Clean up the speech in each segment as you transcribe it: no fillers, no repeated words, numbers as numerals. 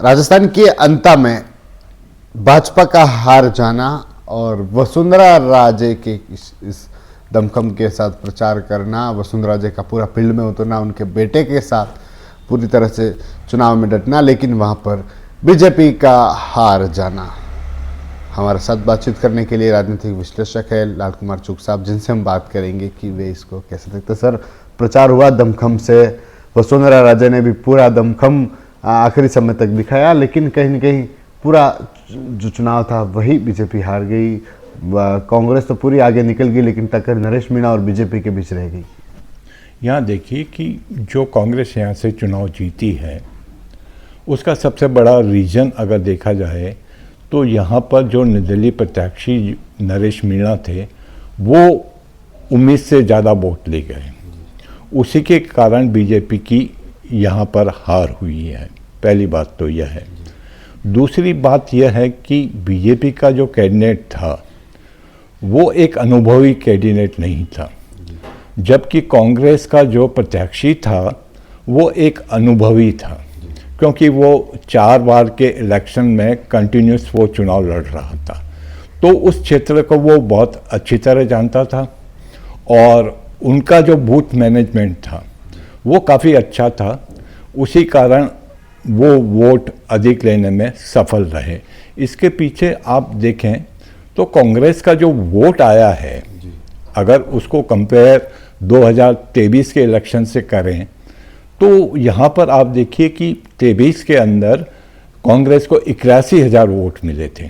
राजस्थान के अंता में भाजपा का हार जाना और वसुंधरा राजे के इस दमखम के साथ प्रचार करना, वसुंधरा राजे का पूरा फील्ड में उतरना, उनके बेटे के साथ पूरी तरह से चुनाव में डटना, लेकिन वहां पर बीजेपी का हार जाना। हमारे साथ बातचीत करने के लिए राजनीतिक विश्लेषक है लाल कुमार चुग साहब, जिनसे हम बात करेंगे कि वे इसको कैसे देखते। सर, प्रचार हुआ दमखम से, वसुंधरा राजे ने भी पूरा दमखम आखिरी समय तक दिखाया, लेकिन कहीं न कहीं पूरा जो चुनाव था वही बीजेपी हार गई। कांग्रेस तो पूरी आगे निकल गई, लेकिन टक्कर नरेश मीणा और बीजेपी के बीच रह गई। यहाँ देखिए कि जो कांग्रेस यहाँ से चुनाव जीती है उसका सबसे बड़ा रीजन अगर देखा जाए तो यहाँ पर जो निर्दलीय प्रत्याशी नरेश मीणा थे वो उम्मीद से ज़्यादा वोट ले गए, उसी के कारण बीजेपी की यहाँ पर हार हुई है। पहली बात तो यह है। दूसरी बात यह है कि बीजेपी का जो कैंडिडेट था वो एक अनुभवी कैंडिडेट नहीं था, जबकि कांग्रेस का जो प्रत्याशी था वो एक अनुभवी था, क्योंकि वो 4 बार के इलेक्शन में कंटिन्यूस वो चुनाव लड़ रहा था, तो उस क्षेत्र को वो बहुत अच्छी तरह जानता था और उनका जो बूथ मैनेजमेंट था वो काफ़ी अच्छा था। उसी कारण वो वोट अधिक लेने में सफल रहे। इसके पीछे आप देखें तो कांग्रेस का जो वोट आया है, अगर उसको कंपेयर 2023 के इलेक्शन से करें तो यहाँ पर आप देखिए कि 23 के अंदर कांग्रेस को 81,000 वोट मिले थे,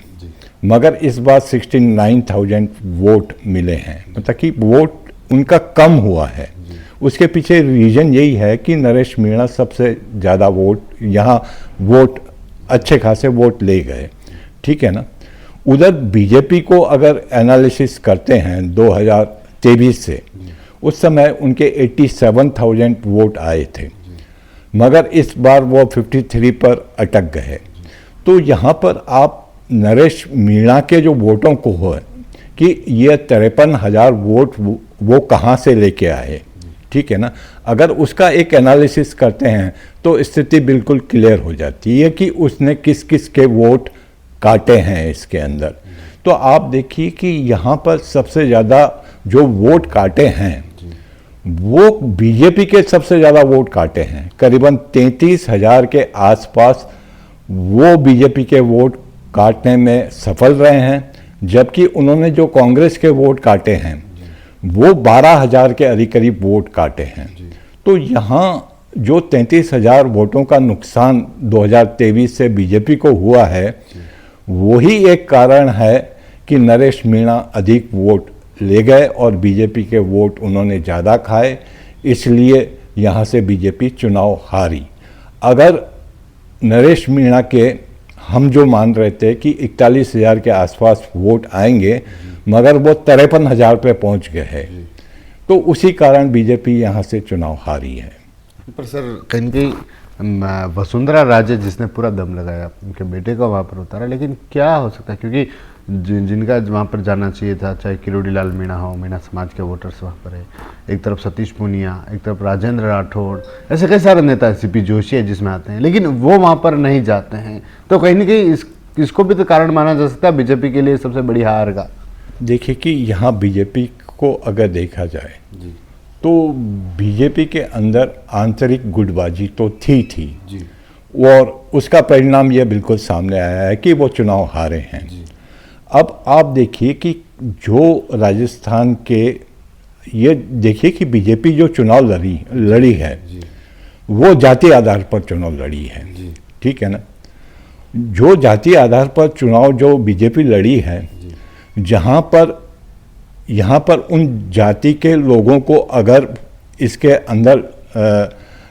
मगर इस बार 69,000 वोट मिले हैं, मतलब कि वोट उनका कम हुआ है। उसके पीछे रीजन यही है कि नरेश मीणा सबसे ज़्यादा वोट अच्छे खासे वोट ले गए, ठीक है ना। उधर बीजेपी को अगर एनालिसिस करते हैं 2023 से, उस समय उनके 87,000 वोट आए थे, मगर इस बार वो 53 पर अटक गए। तो यहाँ पर आप नरेश मीणा के जो वोटों को हो कि ये 53,000 वोट वो कहाँ से लेके आए, ठीक है ना। अगर उसका एक एनालिसिस करते हैं तो स्थिति बिल्कुल क्लियर हो जाती है कि उसने किस किस के वोट काटे हैं इसके अंदर। तो आप देखिए कि यहाँ पर सबसे ज़्यादा जो वोट काटे हैं वो बीजेपी के सबसे ज़्यादा वोट काटे हैं, करीबन 33,000 के आसपास वो बीजेपी के वोट काटने में सफल रहे हैं, जबकि उन्होंने जो कांग्रेस के वोट काटे हैं वो 12,000 के करीब वोट काटे हैं। तो यहाँ जो 33,000 वोटों का नुकसान 2023 से बीजेपी को हुआ है, वही एक कारण है कि नरेश मीणा अधिक वोट ले गए और बीजेपी के वोट उन्होंने ज़्यादा खाए, इसलिए यहाँ से बीजेपी चुनाव हारी। अगर नरेश मीणा के हम जो मान रहे थे कि 41,000 के आसपास वोट आएंगे, मगर वो 53,000 पे पहुँच गए हैं, तो उसी कारण बीजेपी यहाँ से चुनाव हारी है। पर सर, कहीं वसुंधरा राजे जिसने पूरा दम लगाया, उनके बेटे को वहाँ पर उतारा, लेकिन क्या हो सकता है, क्योंकि जिनका वहाँ पर जाना चाहिए था, चाहे किरोड़ी लाल मीणा हो, मीणा समाज के वोटर्स वहाँ पर है, एक तरफ सतीश पूनिया, एक तरफ राजेंद्र राठौड़, ऐसे कई सारे नेता हैं, सीपी जोशी है जिसमें आते हैं, लेकिन वो वहाँ पर नहीं जाते हैं। तो कहीं ना कहीं इसको भी तो कारण माना जा सकता है बीजेपी के लिए सबसे बड़ी हार का। देखिए कि यहाँ बीजेपी को अगर देखा जाए तो बीजेपी के अंदर आंतरिक गुटबाजी तो थी जी, और उसका परिणाम यह बिल्कुल सामने आया है कि वो चुनाव हारे हैं जी। अब आप देखिए कि जो राजस्थान के, ये देखिए कि बीजेपी जो चुनाव लड़ी है वो जाति आधार पर चुनाव लड़ी है, ठीक है ना। जो जाति आधार पर चुनाव जो बीजेपी लड़ी है, यहाँ पर उन जाति के लोगों को अगर इसके अंदर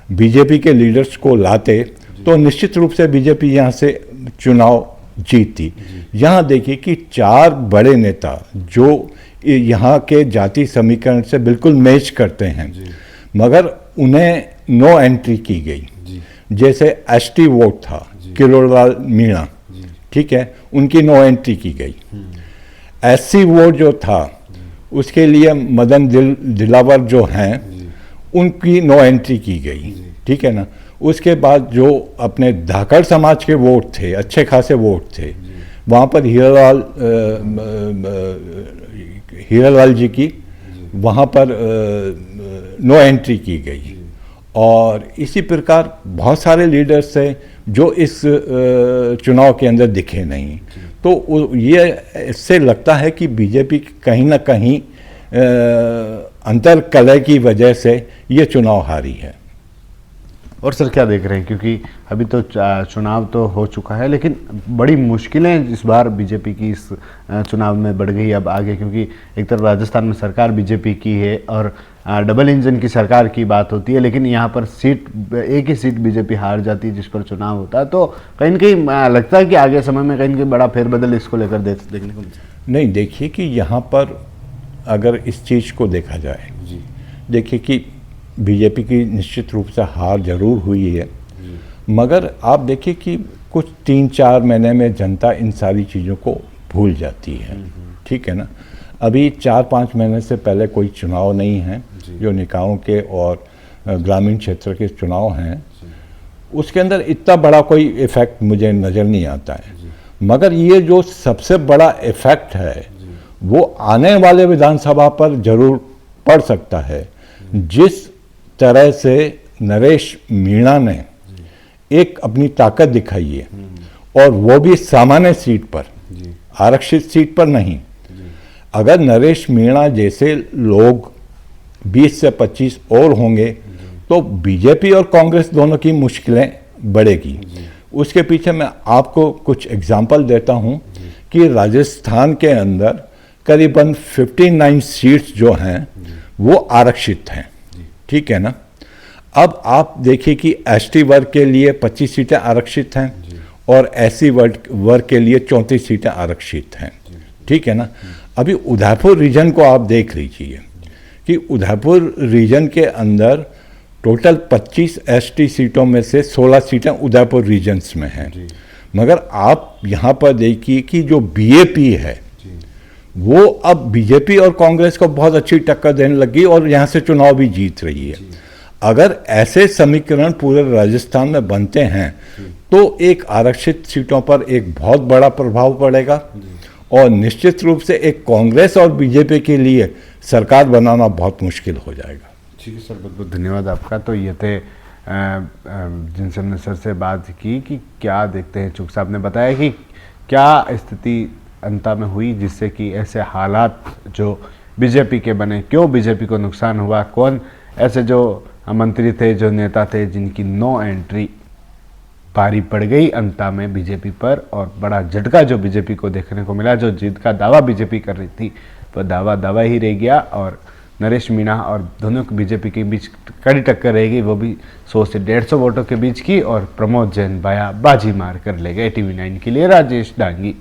बीजेपी के लीडर्स को लाते तो निश्चित रूप से बीजेपी यहाँ से चुनाव जीतती। यहाँ देखिए कि 4 बड़े नेता जो यहाँ के जाति समीकरण से बिल्कुल मैच करते हैं, मगर उन्हें नो एंट्री की गई। जैसे एसटी वोट था किरोड़ीलाल मीणा, ठीक है, उनकी नो एंट्री की गई। एससी वोट जो था उसके लिए मदन दिलावर जो हैं उनकी नो एंट्री की गई, ठीक है ना। उसके बाद जो अपने धाकड़ समाज के वोट थे, अच्छे खासे वोट थे, वहाँ पर हीरालाल जी की वहाँ पर नो एंट्री की गई। और इसी प्रकार बहुत सारे लीडर्स थे जो इस चुनाव के अंदर दिखे नहीं। तो ये इससे लगता है कि बीजेपी कहीं ना कहीं अंतर्कलह की वजह से ये चुनाव हारी है। और सर क्या देख रहे हैं, क्योंकि अभी तो चुनाव तो हो चुका है, लेकिन बड़ी मुश्किलें इस बार बीजेपी की इस चुनाव में बढ़ गई अब आगे, क्योंकि एक तरफ राजस्थान में सरकार बीजेपी की है और डबल इंजन की सरकार की बात होती है, लेकिन यहाँ पर एक ही सीट बीजेपी हार जाती है जिस पर चुनाव होता है। तो कहीं ना कहीं लगता है कि आगे समय में कहीं ना कहीं बड़ा फेरबदल इसको लेकर देखने को मिलता है। नहीं, देखिए कि यहाँ पर अगर इस चीज़ को देखा जाए, देखिए कि बीजेपी की निश्चित रूप से हार जरूर हुई है, मगर आप देखिए कि कुछ 3-4 महीने में जनता इन सारी चीज़ों को भूल जाती है। ठीक है ना। अभी 4-5 महीने से पहले कोई चुनाव नहीं है, जो निकायों के और ग्रामीण क्षेत्र के चुनाव हैं, उसके अंदर इतना बड़ा कोई इफेक्ट मुझे नज़र नहीं आता है। मगर ये जो सबसे बड़ा इफेक्ट है वो आने वाले विधानसभा पर जरूर पड़ सकता है। जिस तरह से नरेश मीणा ने एक अपनी ताकत दिखाई है, और वो भी सामान्य सीट पर, आरक्षित सीट पर नहीं। अगर नरेश मीणा जैसे लोग 20 से 25 और होंगे तो बीजेपी और कांग्रेस दोनों की मुश्किलें बढ़ेगी। उसके पीछे मैं आपको कुछ एग्जाम्पल देता हूं कि राजस्थान के अंदर करीबन 59 सीट्स जो हैं वो आरक्षित हैं। ठीक है ना। अब आप देखिए कि एसटी वर्ग के लिए 25 सीटें आरक्षित हैं और एससी वर्ग के लिए 34 सीटें आरक्षित हैं। ठीक है ना। अभी उदयपुर रीजन को आप देख लीजिए कि उदयपुर रीजन के अंदर टोटल 25 एसटी सीटों में से 16 सीटें उदयपुर रीजन्स में हैं। मगर आप यहाँ पर देखिए कि जो बीएपी है वो अब बीजेपी और कांग्रेस को बहुत अच्छी टक्कर देने लगी और यहाँ से चुनाव भी जीत रही है। अगर ऐसे समीकरण पूरे राजस्थान में बनते हैं तो एक आरक्षित सीटों पर एक बहुत बड़ा प्रभाव पड़ेगा और निश्चित रूप से एक कांग्रेस और बीजेपी के लिए सरकार बनाना बहुत मुश्किल हो जाएगा। ठीक है सर, बहुत बहुत धन्यवाद आपका। तो ये थे जिनसे हमने सर से बात की कि क्या देखते हैं। चुग साहब ने बताया कि क्या स्थिति अंता में हुई जिससे कि ऐसे हालात जो बीजेपी के बने, क्यों बीजेपी को नुकसान हुआ, कौन ऐसे जो मंत्री थे, जो नेता थे जिनकी नो एंट्री भारी पड़ गई अंता में बीजेपी पर, और बड़ा झटका जो बीजेपी को देखने को मिला। जो जीत का दावा बीजेपी कर रही थी वो दावा ही रह गया, और नरेश मीणा और दोनों बीजेपी के बीच कड़ी टक्कर रहेगी, वो भी 100 से 150 वोटों के बीच की, और प्रमोद जैन बाजी मार कर ले गए। TV9 के लिए राजेश डांगी।